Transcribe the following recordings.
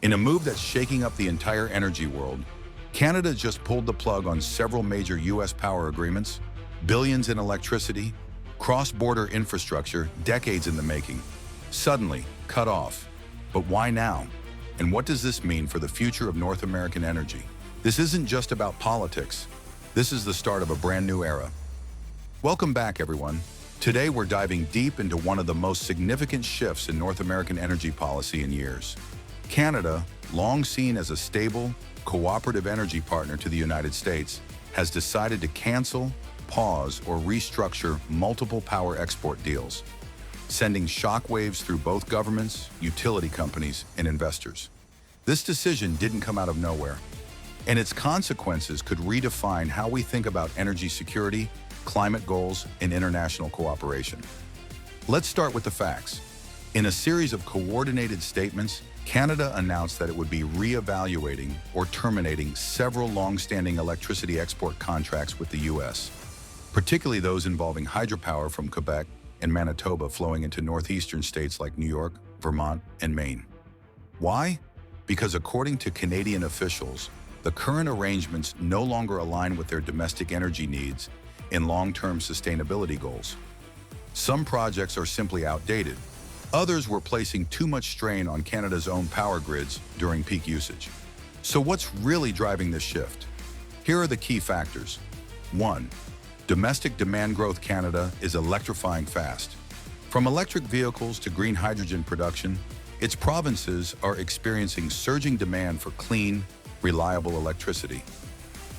In a move that's shaking up the entire energy world, Canada just pulled the plug on several major U.S. power agreements, billions in electricity, cross-border infrastructure decades in the making, suddenly cut off. But why now? And what does this mean for the future of North American energy? This isn't just about politics. This is the start of a brand new era. Welcome back, everyone. Today, we're diving deep into one of the most significant shifts in North American energy policy in years. Canada, long seen as a stable, cooperative energy partner to the United States, has decided to cancel, pause, or restructure multiple power export deals, sending shockwaves through both governments, utility companies, and investors. This decision didn't come out of nowhere, and its consequences could redefine how we think about energy security, climate goals, and international cooperation. Let's start with the facts. In a series of coordinated statements, Canada announced that it would be re-evaluating or terminating several long-standing electricity export contracts with the U.S., particularly those involving hydropower from Quebec and Manitoba flowing into northeastern states like New York, Vermont, and Maine. Why? Because according to Canadian officials, the current arrangements no longer align with their domestic energy needs and long-term sustainability goals. Some projects are simply outdated. Others were placing too much strain on Canada's own power grids during peak usage. So what's really driving this shift? Here are the key factors. 1. Domestic demand growth. Canada is electrifying fast. From electric vehicles to green hydrogen production, its provinces are experiencing surging demand for clean, reliable electricity.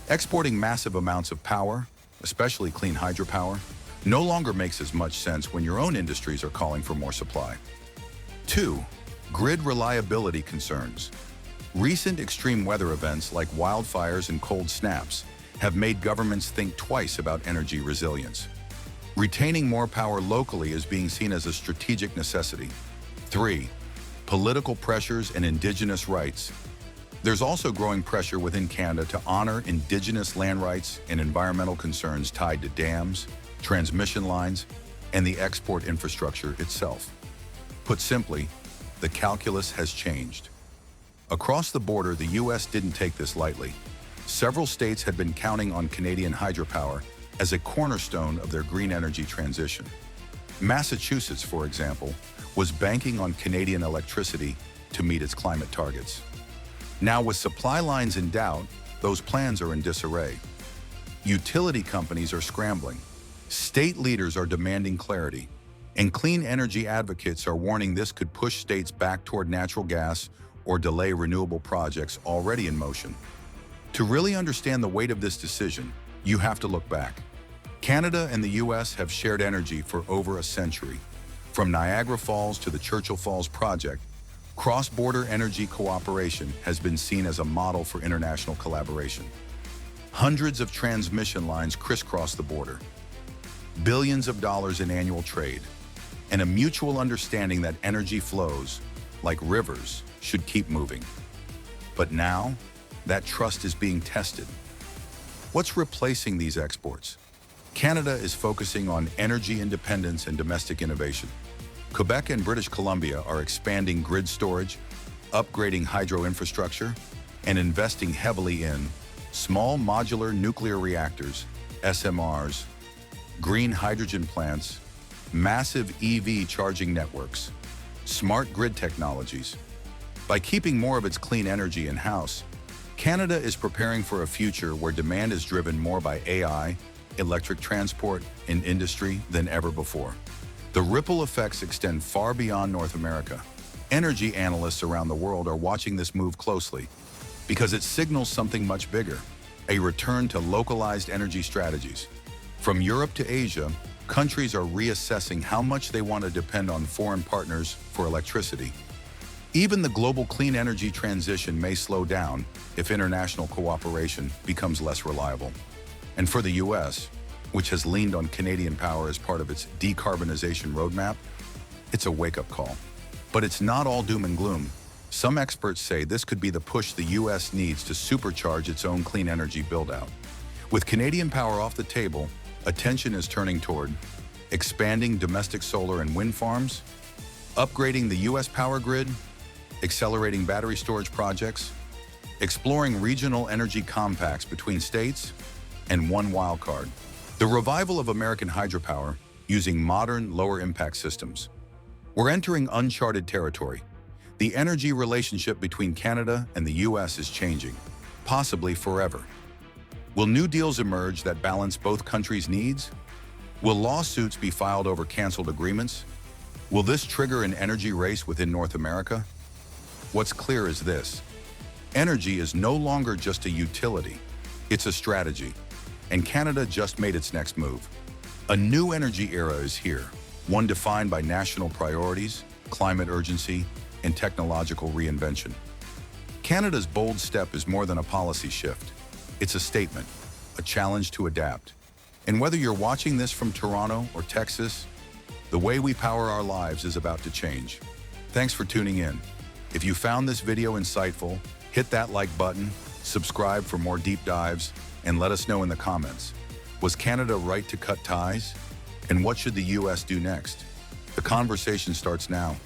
Exporting massive amounts of power, especially clean hydropower, no longer makes as much sense when your own industries are calling for more supply. 2. Grid reliability concerns. Recent extreme weather events like wildfires and cold snaps have made governments think twice about energy resilience. Retaining more power locally is being seen as a strategic necessity. 3. Political pressures and Indigenous rights. There's also growing pressure within Canada to honor Indigenous land rights and environmental concerns tied to dams, transmission lines, and the export infrastructure itself. Put simply, the calculus has changed. Across the border, the U.S. didn't take this lightly. Several states had been counting on Canadian hydropower as a cornerstone of their green energy transition. Massachusetts, for example, was banking on Canadian electricity to meet its climate targets. Now, with supply lines in doubt, those plans are in disarray. Utility companies are scrambling. State leaders are demanding clarity, and clean energy advocates are warning this could push states back toward natural gas or delay renewable projects already in motion. To really understand the weight of this decision, you have to look back. Canada and the U.S. have shared energy for over a century. From Niagara Falls to the Churchill Falls project, cross-border energy cooperation has been seen as a model for international collaboration. Hundreds of transmission lines crisscross the border, billions of dollars in annual trade, and a mutual understanding that energy flows, like rivers, should keep moving. But now, that trust is being tested. What's replacing these exports? Canada is focusing on energy independence and domestic innovation. Quebec and British Columbia are expanding grid storage, upgrading hydro infrastructure, and investing heavily in small modular nuclear reactors, SMRs, green hydrogen plants, massive EV charging networks, smart grid technologies. By keeping more of its clean energy in-house, Canada is preparing for a future where demand is driven more by AI, electric transport, and industry than ever before. The ripple effects extend far beyond North America. Energy analysts around the world are watching this move closely because it signals something much bigger, a return to localized energy strategies. From Europe to Asia, countries are reassessing how much they want to depend on foreign partners for electricity. Even the global clean energy transition may slow down if international cooperation becomes less reliable. And for the U.S., which has leaned on Canadian power as part of its decarbonization roadmap, it's a wake-up call. But it's not all doom and gloom. Some experts say this could be the push the U.S. needs to supercharge its own clean energy build-out. With Canadian power off the table, attention is turning toward expanding domestic solar and wind farms, upgrading the U.S. power grid, accelerating battery storage projects, exploring regional energy compacts between states, and one wildcard: the revival of American hydropower using modern, lower-impact systems. We're entering uncharted territory. The energy relationship between Canada and the U.S. is changing, possibly forever. Will new deals emerge that balance both countries' needs? Will lawsuits be filed over canceled agreements? Will this trigger an energy race within North America? What's clear is this: energy is no longer just a utility, it's a strategy, and Canada just made its next move. A new energy era is here, one defined by national priorities, climate urgency, and technological reinvention. Canada's bold step is more than a policy shift. It's a statement, a challenge to adapt. And whether you're watching this from Toronto or Texas, the way we power our lives is about to change. Thanks for tuning in. If you found this video insightful, hit that like button, subscribe for more deep dives, and let us know in the comments. Was Canada right to cut ties? And what should the U.S. do next? The conversation starts now.